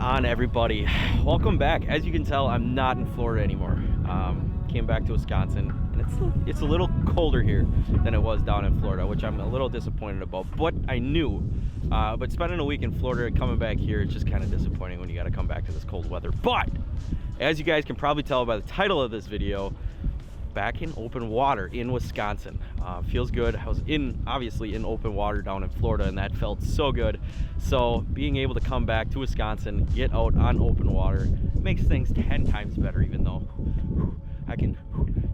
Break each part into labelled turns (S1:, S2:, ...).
S1: on, everybody? Welcome back. As you can tell, I'm not in Florida anymore. Came back to Wisconsin, and it's a little colder here than it was down in Florida, which I'm a little disappointed about, but I knew. But spending a week in Florida and coming back here, it's just kind of disappointing when you got to come back to this cold weather. But as you guys can probably tell by the title of this video, back in open water in Wisconsin. Feels good. I was obviously in open water down in Florida, and that felt so good. So being able to come back to Wisconsin, get out on open water, makes things 10 times better, even though I can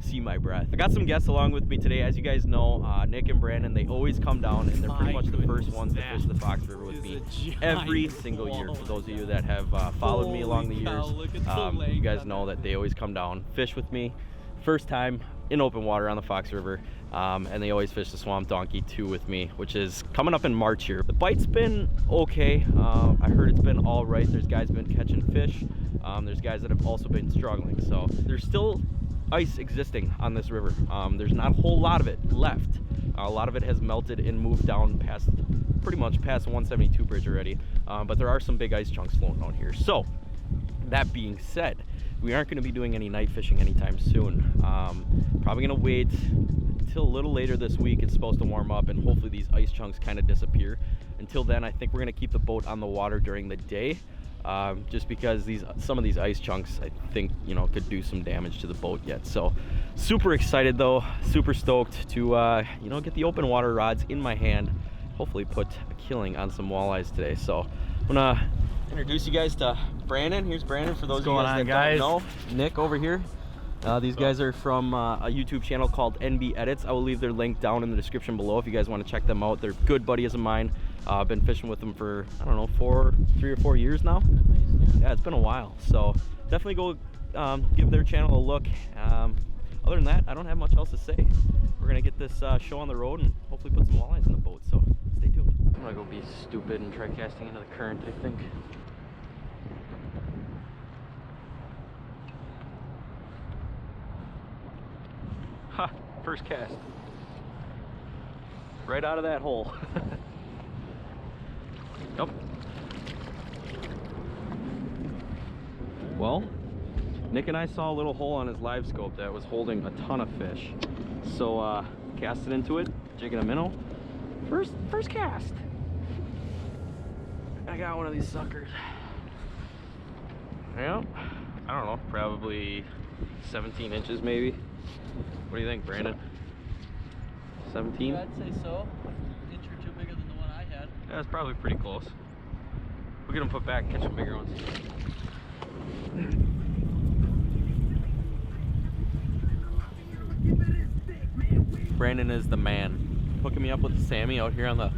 S1: see my breath. I got some guests along with me today. As you guys know, Nick and Brandon, they always come down, and they're pretty much the first ones to fish the Fox River with me every single year. For those of you that have followed me along the years, you guys know that they always come down, fish with me. First time in open water on the Fox River, and they always fish the Swamp Donkey 2 with me, which is coming up in March here. The bite's been okay. I heard it's been all right. There's guys been catching fish. There's guys that have also been struggling. So there's still ice existing on this river. There's not a whole lot of it left. A lot of it has melted and moved down pretty much past the 172 bridge already. But there are some big ice chunks floating out here. So that being said, we aren't going to be doing any night fishing anytime soon. Probably going to wait until a little later this week. It's supposed to warm up, and hopefully these ice chunks kind of disappear. Until then, I think we're going to keep the boat on the water during the day, just because some of these ice chunks, I think, could do some damage to the boat yet. So super excited though, super stoked to get the open water rods in my hand, hopefully put a killing on some walleyes today. So I'm gonna introduce you guys to Brandon. Here's Brandon, for those of you guys that don't know. Nick over here. These guys are from a YouTube channel called NB Edits. I will leave their link down in the description below if you guys want to check them out. They're good buddies of mine. I've been fishing with them for, I don't know, 3 or 4 years now. Yeah, it's been a while. So definitely go give their channel a look. Other than that, I don't have much else to say. We're gonna get this show on the road and hopefully put some walleyes in the boat. So stay tuned. I'm gonna go be stupid and try casting into the current, I think. Ha! First cast. Right out of that hole. Yep. Well, Nick and I saw a little hole on his Livescope that was holding a ton of fish. So cast it into it, jigging a minnow. First cast. I got one of these suckers. Yep. I don't know, probably 17 inches maybe. What do you think, Brandon? 17?
S2: I'd say so. An inch or two bigger than the one I had.
S1: Yeah, it's probably pretty close. We'll get them put back and catch some bigger ones. Brandon is the man, hooking me up with the Sammy out here on the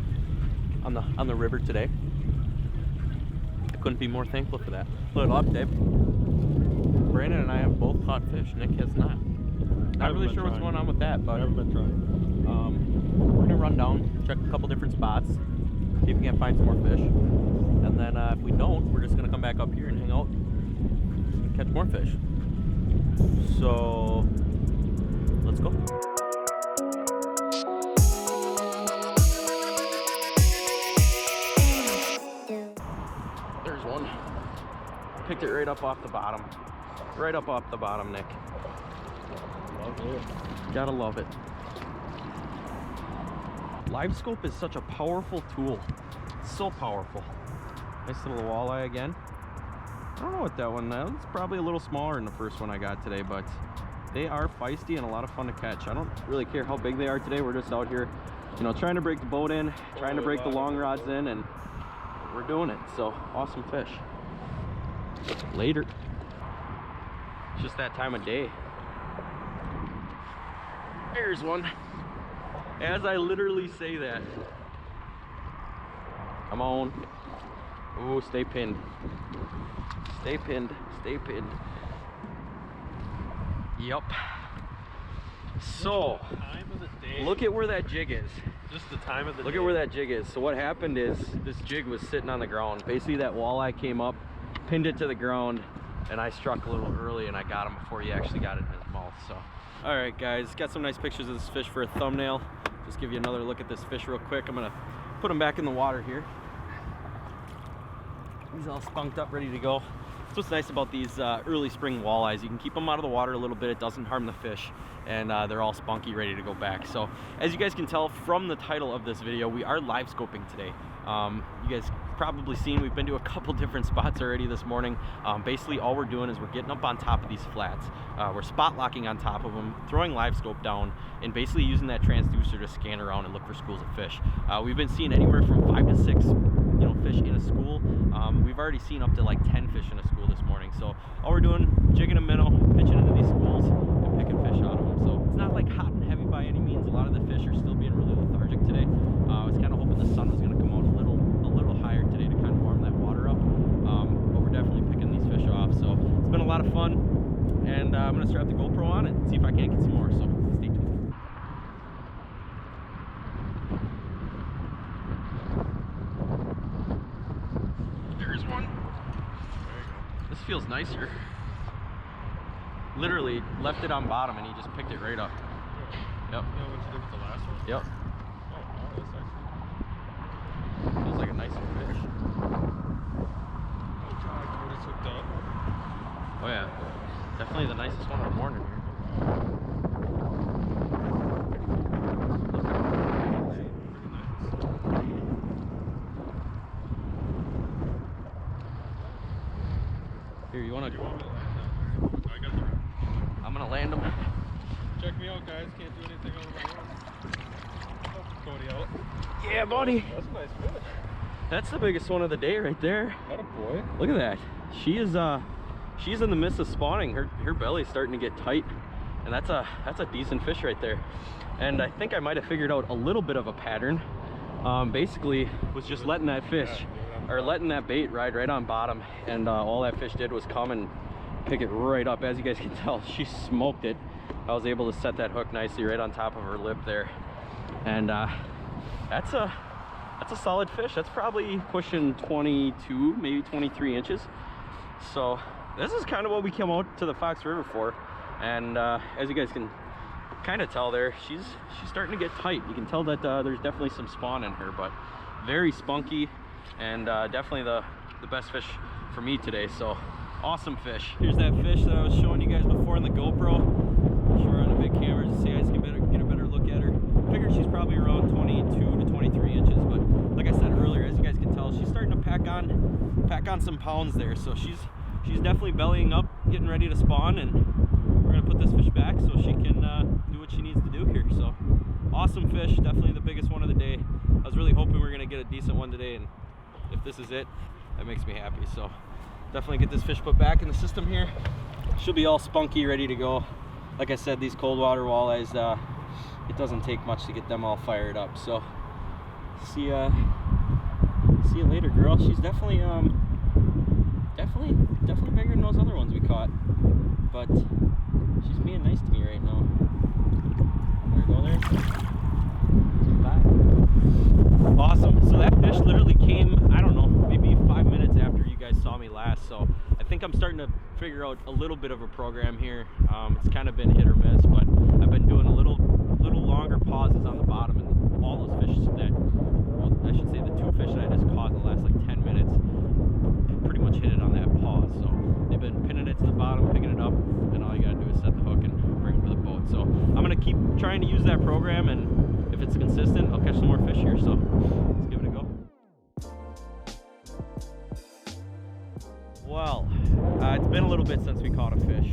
S1: river today. I couldn't be more thankful for that. Put it up, Dave. Brandon and I have both caught fish. Nick has not. Not really sure what's going on with that, but
S3: never been trying.
S1: We're gonna run down, check a couple different spots, see if we can find some more fish, and then if we don't, we're just gonna come back up here and hang out and catch more fish. So let's go. There's one. Picked it right up off the bottom. Right up off the bottom, Nick.
S3: Love it.
S1: Gotta love it. Livescope is such a powerful tool. So powerful. Nice little walleye again. I don't know what that one is. It's probably a little smaller than the first one I got today, but they are feisty and a lot of fun to catch. I don't really care how big they are today. We're just out here, trying to break the boat in, trying to break the long rods in, and we're doing it. So awesome fish. Later. It's just that time of day. There's one. As I literally say that. Come on. Oh, stay pinned. Stay pinned. Stay pinned. Yep. So, look at where that jig is.
S3: Just the time of the day.
S1: Look at where that jig is. So what happened is this jig was sitting on the ground. Basically that walleye came up, pinned it to the ground, and I struck a little early and I got him before he actually got it in his mouth. So, all right guys, got some nice pictures of this fish for a thumbnail. Just give you another look at this fish real quick. I'm gonna put him back in the water here. He's all spunked up, ready to go. That's what's nice about these early spring walleyes. You can keep them out of the water a little bit. It doesn't harm the fish, and they're all spunky, ready to go back. So as you guys can tell from the title of this video, we are live scoping today. You guys probably seen we've been to a couple different spots already this morning. Basically all we're doing is we're getting up on top of these flats. We're spot locking on top of them, throwing live scope down, and basically using that transducer to scan around and look for schools of fish. We've been seeing anywhere from 5 to 6 fish in a school. We've already seen up to like 10 fish in a school this morning. So all we're doing, jigging a minnow, pitching into these schools, and picking fish out of them. So it's not like hot and heavy by any means. A lot of the fish are still being really lethargic today. I was kind of hoping the sun was going to come out a little higher today to kind of warm that water up. But we're definitely picking these fish off. So it's been a lot of fun, and I'm going to strap the GoPro on and see if I can't get some more. So stay tuned. There's one. There you go. This feels nicer. Literally left it on bottom and he just picked it right up. Yep.
S3: Yeah, what you did with the last one?
S1: Yep.
S3: Oh, wow, that's actually...
S1: Feels like a nicer fish.
S3: Oh, God, Cody's hooked up.
S1: Oh yeah. Definitely the nicest one of the morning here. Here, you wanna...
S3: Do you want me to land that? I got the...
S1: I'm gonna land them.
S3: Check me out, guys. Can't do anything over my own. Help Cody out.
S1: Yeah, buddy.
S3: That's a nice fish.
S1: That's the biggest one of the day right there.
S3: Atta boy.
S1: Look at that. She's in the midst of spawning. Her belly's starting to get tight, and that's a decent fish right there. And I think I might have figured out a little bit of a pattern. Basically was just letting that fish, or letting that bait ride right on bottom, and all that fish did was come and pick it right up. As you guys can tell, she smoked it. I was able to set that hook nicely right on top of her lip there, and that's a solid fish. That's probably pushing 22, maybe 23 inches. So this is kind of what we came out to the Fox River for, and as you guys can kind of tell there, she's starting to get tight. You can tell that there's definitely some spawn in her, but very spunky, and definitely the best fish for me today. So awesome fish. Here's that fish that I was showing you guys before in the GoPro. Show her on the big camera just so you guys can get a better look at her. Figured she's probably around 22 to 23 inches, but like I said earlier, as you guys can tell, she's starting to pack on some pounds there. So she's definitely bellying up, getting ready to spawn, and we're gonna put this fish back so she can do what she needs to do here. So awesome fish, definitely the biggest one of the day. I was really hoping we were gonna get a decent one today, and if this is it, that makes me happy. So definitely get this fish put back in the system here. She'll be all spunky, ready to go. Like I said, these cold water walleyes, it doesn't take much to get them all fired up. So see you later, girl. She's definitely definitely bigger than those other ones we caught, but she's being nice to me right now. There we go there. Bye. Awesome. So that fish literally came, I don't know, maybe 5 minutes after you guys saw me last. So I think I'm starting to figure out a little bit of a program here. It's kind of been hit or miss, but I've been doing a little longer pauses on the bottom, and all those fish that, well, I should say the 2 fish that I just caught in the last like 10 minutes pretty much hit it on that pause. So they've been pinning it to the bottom, picking it up, and all you gotta do is set the hook and bring it to the boat. So I'm gonna keep trying to use that program, and if it's consistent, I'll catch some more fish here. So let's give it a go. Well, it's been a little bit since we caught a fish.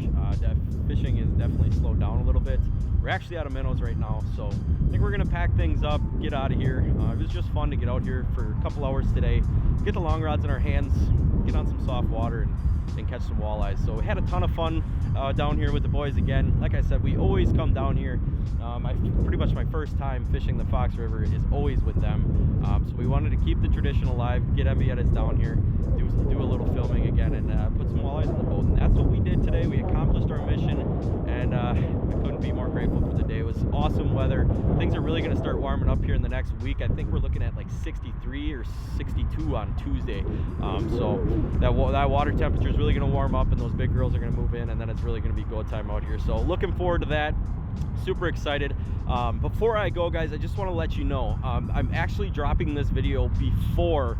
S1: Fishing is definitely slowed down a little bit. We're actually out of minnows right now, so I think we're gonna pack things up, get out of here. It was just fun to get out here for a couple hours today, get the long rods in our hands, get on some soft water, and catch some walleyes. So we had a ton of fun down here with the boys again. Like I said, we always come down here. Pretty much my first time fishing the Fox River is always with them. So we wanted to keep the tradition alive, get MBEdits down here, do a little filming again, and put some walleyes on the boat. And that's what we did today. We accomplished our mission, and we couldn't be more grateful for the day. It was awesome weather. Things are really going to start warming up here in the next week. I think we're looking at like 63 or 62 on Tuesday. So that water temperature is really going to warm up, and those big girls are going to move in, and then it's really going to be go time out here. So looking forward to that. Super excited. Before I go, guys, I just want to let you know I'm actually dropping this video before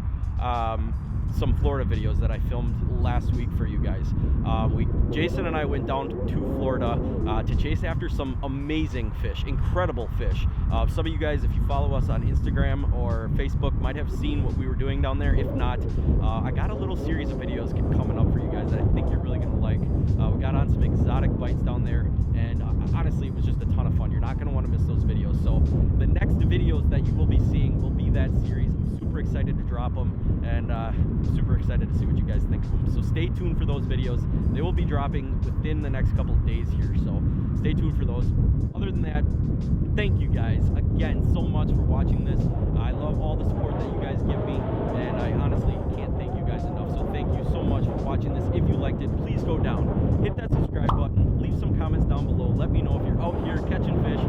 S1: some Florida videos that I filmed last week for you guys. Jason and I went down to Florida to chase after some amazing fish, incredible fish. Some of you guys, if you follow us on Instagram or Facebook, might have seen what we were doing down there. If not, I got a little series of videos coming up for you guys that I think you're really going to like. We got on some exotic bites down there, and honestly, it was just a ton of fun. You're not going to want to miss those videos. So the next videos that you will be seeing will be that series. I'm super excited to drop them, and super excited to see what you guys think of them. So stay tuned for those videos. They will be dropping within the next couple of days here, so stay tuned for those. Other than that, thank you guys again so much for watching this. I love all the support that you guys give me, and I honestly can't thank you guys enough. So thank you so much for watching this. If you liked it, please go down, hit that subscribe button, leave some comments down below. Let me know if you're out here catching fish,